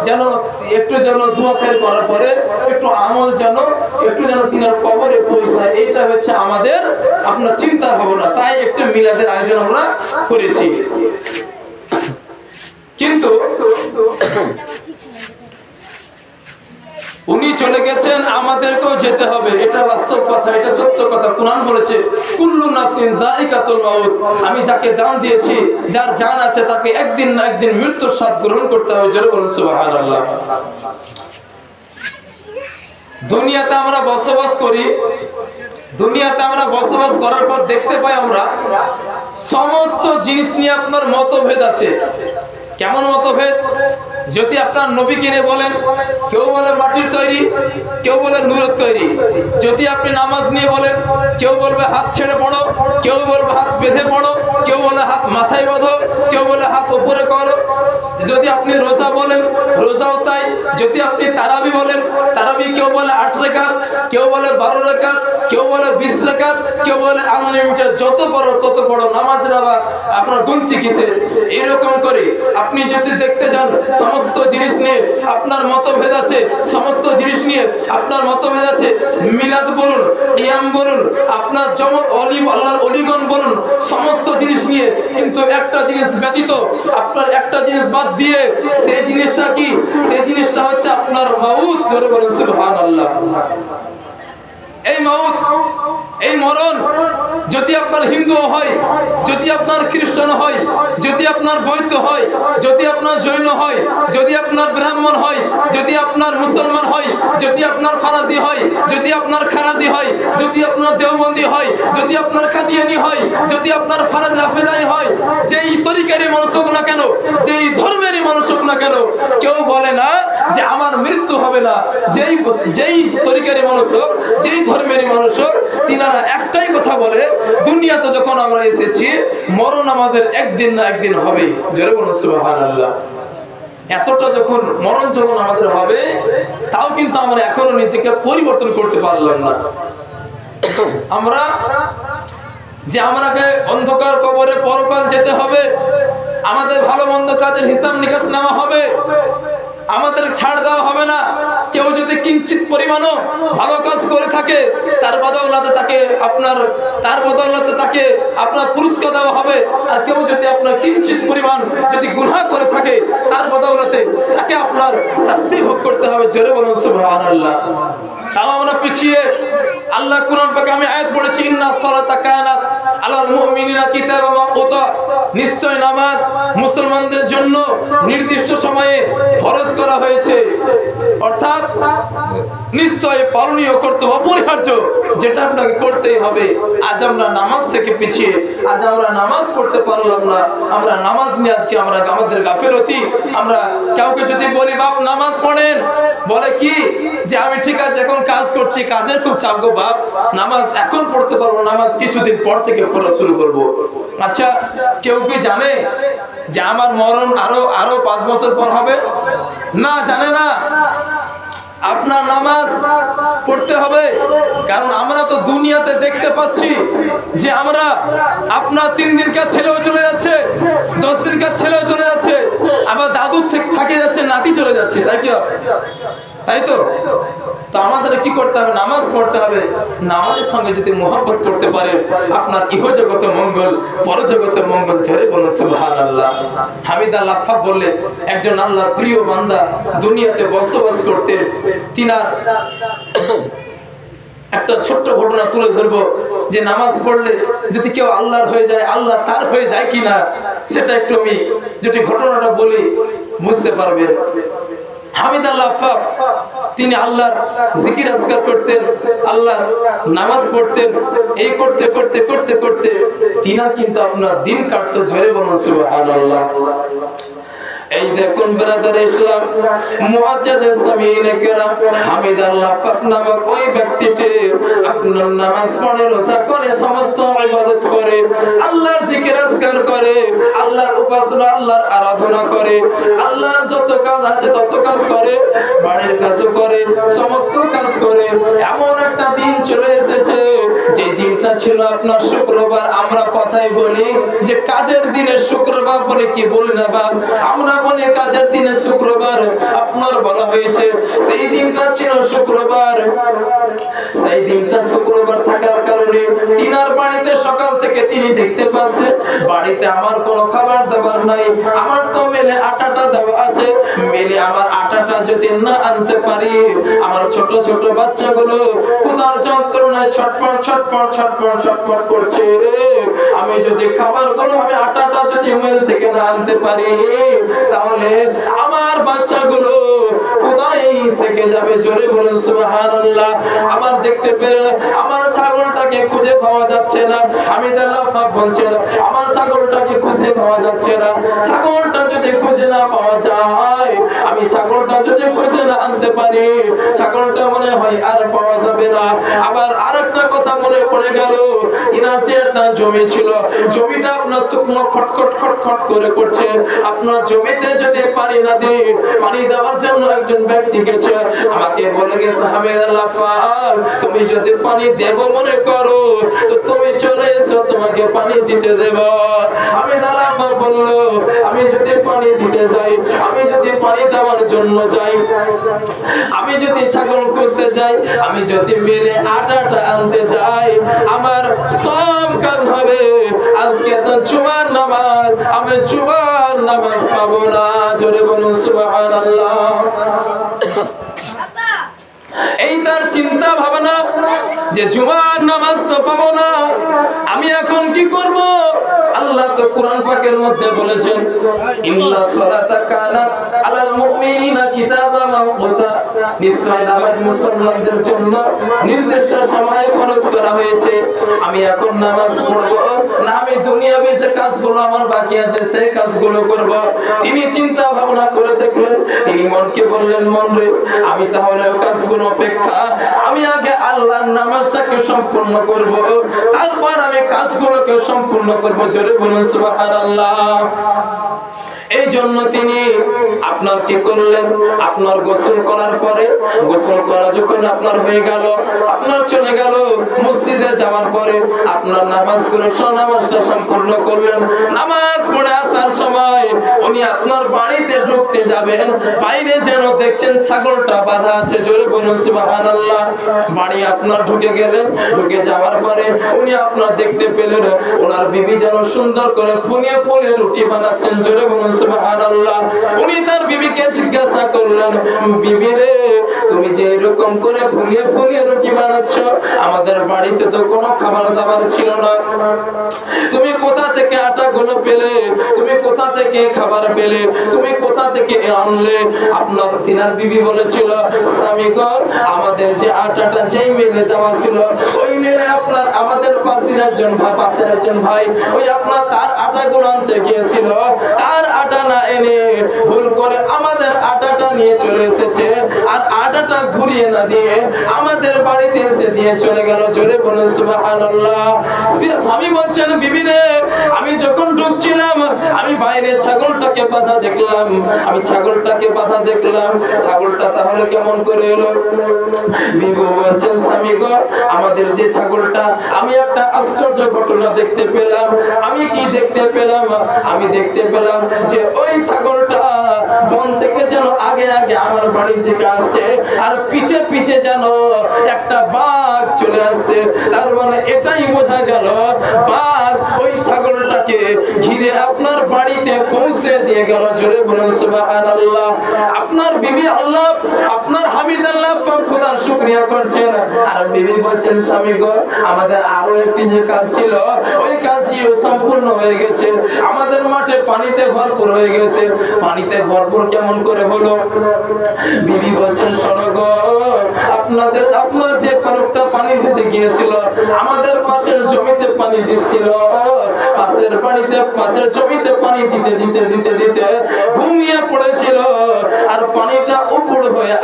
যেন একটু যেন দোয়া খের করার পরে একটু আমল যেন তিনার কবরে পৌঁছায়, এটা হচ্ছে আমাদের আপনার চিন্তা ভাবনা। তাই একটা মিলাদের আয়োজন আমরা করেছি। কিন্তু উনি চলে গেছেন, আমাদেরকেও যেতে হবে, এটা বাস্তব কথা, এটা সত্য কথা। কুরআন বলেছে কুল্লু নাফসিন যায়িকাতুল মাউত, আমি যাকে জান দিয়েছি, যার জান আছে, তাকে একদিন না একদিন মৃত্যুর স্বাদ গ্রহণ করতে হবে। জোরে বলুন সুবহানাল্লাহ। দুনিয়াতে আমরা বসবাস করি, দুনিয়াতে আমরা বসবাস করার পর দেখতে পাই আমরা সমস্ত জিনিস নিয়ে আপনার মতভেদ আছে। কেমন মতভেদ? যদি আপনার নবীকে নিয়ে বলেন, কেউ বলে মাটির তৈরি, কেউ বলে নূরের তৈরি। যদি আপনি নামাজ নিয়ে বলেন, কেউ বলবে হাত ছেড়ে পড়ো, কেউ বলবে হাত বেঁধে পড়ো, কেউ বলে হাত মাথায় বাঁধো, কেউ বলে হাত উপরে করো। যদি আপনি রোজা বলেন, রোজাও তাই। যদি আপনি তারাবি বলেন, তারাবি কেউ বলে 8 রাকাত, কেউ বলে 12 রাকাত, কেউ বলে 20 রাকাত, কেউ বলে আনলিমিটেড, যত বড় তত বড় নামাজের আবার আপনার গুনতি কিসের। এরকম করে আপনি যদি দেখতে যান, সমস্ত জিনিস নিয়ে আপনার মতভেদ আছে, সমস্ত জিনিস নিয়ে আপনার মতভেদ আছে। মিলাদ বলুন, কিয়াম বলুন, আপনার যেমন আল্লাহর অলিগণ বলুন, সমস্ত জিনিস নিয়ে, কিন্তু একটা জিনিস ব্যতীত, আপনার একটা জিনিস বাদ দিয়ে, সেই জিনিসটা কি? সেই জিনিসটা হচ্ছে আপনার মাউত। জোরে বলুন সুবহানাল্লাহ। এই মাউত, এই মরণ, যদি আপনার হিন্দু হয়, যদি আপনার খ্রিস্টান হয়, যদি আপনার বৌদ্ধ হয়, যদি আপনার জৈন হয়, যদি আপনার ব্রাহ্মণ হয়, যদি আপনার মুসলমান হয়, যদি আপনার ফারাজি হয়, যদি আপনার খারাজি হয়, যদি আপনার দেওবন্দি হয়, যদি আপনার কাদিয়ানি হয়, যদি আপনার ফারাজ রাফেদাই হয়, যেই তরিকারই মানুষ হোক না কেন, যেই ধর্মেরই মানুষ হোক না কেন, কেউ বলে না যে আমার মৃত্যু হবে না। যেই তরিকারই মানুষ হোক, যেই ধর্মেরই মানুষ হোক, তিনারা একটাই কথা বলে, দুনিয়াতে যখন আমরা এসেছি, মরণ আমাদের একদিন না একদিন হবে। জোরে বলুন সুবহানাল্লাহ। এতটা যখন মরণ যখন আমাদের হবে, তাও কিন্তু আমরা এখনো নিজেকে পরিবর্তন করতে পারলাম না। আমরা যে আমাকে অন্ধকার কবরে পরকাল যেতে হবে, আমাদের ভালো মন্দ কাজের হিসাব নিকাশ নেওয়া হবে, আমাদের ছাড় দেওয়া হবে না। কেউ যদি কিঞ্চিত পরিমাণও ভালো কাজ করে থাকে, তার বদৌলতে তাকে আপনার পুরস্কার দেওয়া হবে। আর কেউ যদি আপনার কিঞ্চিত পরিমাণ যদি গুনাহ করে থাকে, তার বদৌলতে তাকে আপনার শাস্তি ভোগ করতে হবে। জোরে বলুন সুবহানাল্লাহ। তাও আমরা পিছিয়ে, আল্লাহ কুরআন পাকে আমি আয়াত পড়েছি, ইন্নাস সালাতা কানাত আলাল মুমিনিনা কিতাবাম মাওকুতা, নিশ্চয় নামাজ মুসলমানদের জন্য নির্দিষ্ট সময়ে ফরজ করা হয়েছে, অর্থাৎ নিশ্চয় পালনীয় করতে অপরিহার্য, যেটা আপনাকে করতেই হবে। আজ আমরা নামাজ থেকে পিছিয়ে, আজ আমরা নামাজ পড়তে পারলাম না। আমরা নামাজ নিয়ে আজকে আমাদের গাফিলতি। আমরা কাউকে যদি বলি বাপ নামাজ পড়েন, বলে কি যে আমি ঠিক আছে এখন কাজ করছি, কাজের খুব চাপ গো বাপ, নামাজ এখন পড়তে পারবো, নামাজ কিছুদিন পর থেকে পড়া শুরু করব। আচ্ছা, কেউ কি জানে যে আমার মরণ আরো 5 বছর পর হবে? না, জানে না। আপনার নামাজ পড়তে হবে, কারণ আমরা তো দুনিয়াতে দেখতে পাচ্ছি যে আমরা আপনার 3 দিনকার ছেলেও চলে যাচ্ছে, 10 দিনকার ছেলেও চলে যাচ্ছে, আবার দাদু থেকে যাচ্ছে, নাতি চলে যাচ্ছে, তাই কি? তাই তো আমাদের কি করতে হবে? নামাজ পড়তে হবে। নামাজের সঙ্গে যদি মোহাব্বত করতে পারে, আপনার ইহজগতে মঙ্গল, পরজগতে মঙ্গল। ঝরে বলুন সুবহানাল্লাহ। হামিদা লাফা বললে একজন আল্লাহর প্রিয় বান্দা দুনিয়াতে বসবাস করতেন। তিনার একটা ছোট্ট ঘটনা তুলে ধরবো, যে নামাজ পড়লে যদি কেউ আল্লাহর হয়ে যায়, আল্লাহ তার হয়ে যায় কিনা, সেটা একটু আমি যদি ঘটনাটা বলি বুঝতে পারবেন। হামিদ আল্লাহ, তিনি আল্লাহর জিকির আজকার করতেন, আল্লাহর নামাজ পড়তেন। এই করতে করতে করতে করতে তিনার কিন্তু আপনার দিন কাটতো। ঝরে বলুন সুবহানাল্লাহ। এই দেখুন ব্রাদার ইসলাম, মুআজ্জাজ সামিনে কেরাম, হামিদ আল্লাহ পাক নামক ওই ব্যক্তিটি আপনার নামাজ পড়ে, রোজা করে, সমস্ত ইবাদত করে, আল্লাহর জিকির আজকার করে, আল্লাহর উপাসনা, আল্লাহর আরাধনা করে, আল্লাহর যত কাজ আছে তত কাজ করে, বাড়ির কাজও করে, সমস্ত কাজ করে। এমন একটা দিন চলে এসেছে, যে দিনটা ছিল আপনার শুক্রবার। আমরা কথাই বলি যে কাজের দিনে শুক্রবার বলে, কি বলি না বাপ? আমরা বলি কাজের দিনে শুক্রবার। আপনার আপনার বলা হয়েছে সেই দিনটা ছিল শুক্রবার। সেই দিনটা শুক্রবার থাকার কারণে তিনার বাড়িতে সকাল থেকে তিনি দেখতে পাচ্ছে বাড়িতে আমার কোনো খাবার দাবার নাই। আমার তো মেলে আটাটা দেওয়া আছে, মেলে আমার আটাটা যদি না আনতে পারি, আমার ছোট ছোট বাচ্চাগুলো ক্ষুধার যন্ত্রণায় ছটফট ছটফট ছটফট ছটফট করছে। আমি যদি খাবারগুলো, আমি আটাটা যদি মেল থেকে না আনতে পারি, তাহলে আমার বাচ্চাগুলো ক্ষুধায় থেকে যাবে। জোরে বলুন সুবহানাল্লাহ। আবার দেখতে পেলেন আমার ছাগলটাকে খুঁজে পাওয়া যাচ্ছে না। হামিদ আল্লাহ বলছেন আমার ছাগলটাকে খুঁজে পাওয়া যাচ্ছে না। ছাগলটা যদি খুঁজে না পাওয়া যায়, আমি ছাগলটা যদি খুঁজে না আনতে পারি, ছাগলটা মনে হয় আর পাওয়া যাবে না। আবার আরেকটা কথা মনে পড়ে গেল, তিনার যে একটা জমি ছিল, জমিটা আপনার শুকনো খটখট খটখট করে করছে। আপনার জমিতে যদি পানি না দিই, পানি দেওয়ার জন্য একজন ব্যক্তি গেছে, আমাকে বলে গেছে হামিদ আল্লাহ ফাল, তুমি যদি পানি দেব মনে করো তো তুমি চলে এসো, তোমাকে পানি দিতে দেব। হামিদ আল্লাহ ফাল বলল আমি যদি পানি দিতে যাই, আমি যদি পানি দেওয়ার জন্য যাই, আমি যদি ছাগল খুঁজতে যাই, আমি যদি মেলে আটাটা আনতে যাই, আমার সব কাজ হবে। আজকে তো জুমার নামাজ, আমি জুমার নামাজ পাবো না। জোরে বলুন সুবহানাল্লাহ। এই তার চিন্তা ভাবনা যে জুমার নামাজ তো পাবো না, আমি এখন কি করব? আল্লাহ তো কোরআন পাকের মধ্যে বলেছেন ইন্নাস সালাতা কানাত আলাল মুমিনিনা কিতাবাম মাওকুতা, নিশ্চয় নামাজ মুসলমানদের জন্য নির্দিষ্ট সময়ে ফরজ করা হয়েছে। আমি এখন নামাজ পড়ব না, আমি দুনিয়াবি যে কাজগুলো আমার বাকি আছে সেই কাজগুলো করব? তিনি চিন্তা ভাবনা করে দেখলেন, তিনি মনকে বললেন মন রে, আমি তাহলে কাজগুলো অপেক্ষা আমি আগে আল্লাহর নামাজটাকে সম্পূর্ণ করব, তারপর আমি কাজগুলোকে সম্পূর্ণ করব। জোরে বলুন সুবহানাল্লাহ। এই জন্য তিনি আপনার কি করলেন, আপনার গোসল করার পরে, গোসল করা যখন আপনার হয়ে গেল, আপনার চলে গেল মসজিদে যাওয়ার পরে আপনার নামাজগুলো নামাজটা সম্পূর্ণ করলেন। নামাজ পড়ে আসার সময় উনি আপনার বাড়িতে ঢুকতে যাবেন, বাইরে যেন দেখছেন ছাগলটা বাঁধা আছে। জোরে বলুন সুবহানাল্লাহ। বাড়ি আপনার ঢুকে গেলেন, ঢুকে যাওয়ার পরে উনি আপনার দেখতে পেলেন ওনার বিবি যেন সুন্দর করে ফুলিয়ে ফুলিয়ে রুটি বানাচ্ছেন। জোরে বলুন সুবহানাল্লাহ। উনি তার বিবিকে জিজ্ঞাসা করলেন, বিবি রে, তুমি যে এরকম করে ফুলিয়ে ফুলিয়ে রুটি বানাচ্ছ, আমাদের বাড়িতে তো কোনো খাবার দাবার ছিল না, তুমি কোথা থেকে আটা গুলো পেলে, তুমি কোথা থেকে খাবার পেলে, তুমি কোথা থেকে আনলে? আপনার তিনার বিবি বলেছিল স্বামী গো, আমাদের যে আটাটা যেই মেলে দেওয়া ছিল, ওই মেলে আপনার আমাদের পাশের একজন ভাই ওই আপনার তার আটা গুলো আনতে গিয়েছিল, তার আটা না এনে ভুল করে আমাদের আটাটা নিয়ে চলে এসেছে, আর আটাটা ঘুরিয়ে না দিয়ে আমাদের বাড়িতে এসে দিয়ে চলে গেল। জোরে বলুন সুবহানাল্লাহ। স্বামী বলছেন বিবি রে, আমি যখন ঢুকছিলাম আমি বাইরে ছাগলটাকে বাঁধা দেখলাম, আমি ছাগলটাকে বাঁধা দেখলাম, ছাগলটা তাহলে কেমন করে এলো? বিবি বলছেন স্বামী গো, আমাদের যে ছাগলটা, আমি একটা আশ্চর্য ঘটনা দেখতে পেলাম। আমি কি দেখতে পেলাম? আমি দেখতে পেলাম যে ওই ছাগলটা বন থেকে যেন আগে আগে আমার বাড়ির দিকে আসছে, আর পিছে পিছে যেন একটা বাঘ চলে আসছে। তার মানে এটাই বোঝা গেল বাঘ ওই ছাগলটাকে ঘিরে আপনার বাড়িতে পৌঁছে দিয়ে গেল। জোরে বলুন সুবহানাল্লাহ। আপনার বিবি আল্লাহ, আপনার হামিদ আল্লাহ খোদার শুকরিয়া করছেন, আর বিবি বলছেন স্বামী গো, আমাদের আরো একটি যে কাজ ছিল, ওই কাজটিও সম্পূর্ণ হয়ে গেছে। আমাদের মাঠে পানিতে ভরপুর হয়ে গেছে। পানিতে ভরপুর কেমন করে হলো? বিবি বলছেন শোনো গো, আপনার যে পারকটা পানি দিতে গিয়েছিল, আমাদের পাশের জমিতে পানি দিচ্ছিল, পাশের জমিতে পানি দিতে দিতে দিতে দিতে ঘুমিয়ে পড়েছিল, আর পানিটা উপর হয়ে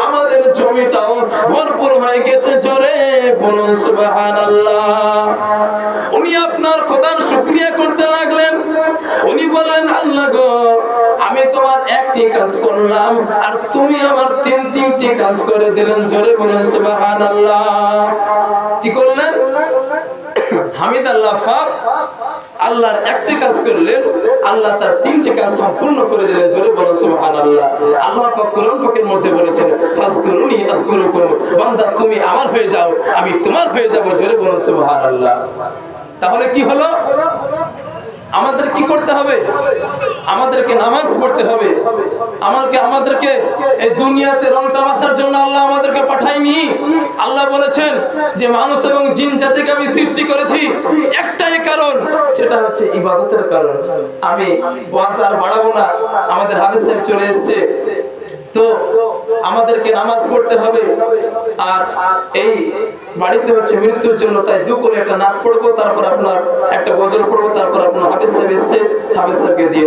আমাদের জমিটাও ভরপুর হয়ে গেছে। জোরে বলুন সুবহানাল্লাহ। উনি আপনার খোদার শুকরিয়া করতে লাগলেন। উনি বললেন আল্লাহ গো, আমি তোমার একটি কাজ করলাম আর তুমি আমার তিনটি কাজ করে দিলেন। জোরে বলুন সুবহানাল্লাহ। কি করলেন? হামিদ আল্লাহ আল্লাহর একটি কাজ করলেন, আল্লাহ তার তিনটি কাজ সম্পূর্ণ করে দিলেন। জোরে বলুন সুবহানাল্লাহ। আল্লাহ পাক কোরআন পাকের মধ্যে বলেছেন, ফাযকুরুনি আযকুরুকুম, বান্দা তুমি আমার হয়ে যাও, আমি তোমার হয়ে যাব। জোরে বলুন সুবহানাল্লাহ। তাহলে কি হলো? আমাদের কি করতে হবে? আমাদেরকে নামাজ পড়তে হবে। আমাদেরকে এই দুনিয়াতে রং তামাশার জন্য আল্লাহ আমাদেরকে পাঠায়নি। আল্লাহ বলেছেন যে মানুষ এবং জিন জাতিকে আমি সৃষ্টি করেছি একটাই কারণ, সেটা হচ্ছে ইবাদতের কারণ। আমি ওয়াজ আর বাড়াবো না, আমাদের হাফেজ সাহেব চলে এসেছে। তো আমাদেরকে নামাজ পড়তে হবে, আর এই বাড়িতে হচ্ছে মৃত্যুর জন্য, তাই দু করে একটা নাত পড়বো, তারপর আপনার একটা গজল পড়বো, তারপর আপনার হাফেজ সাহেব এসছে, হাফেজ সাহেবকে দিয়ে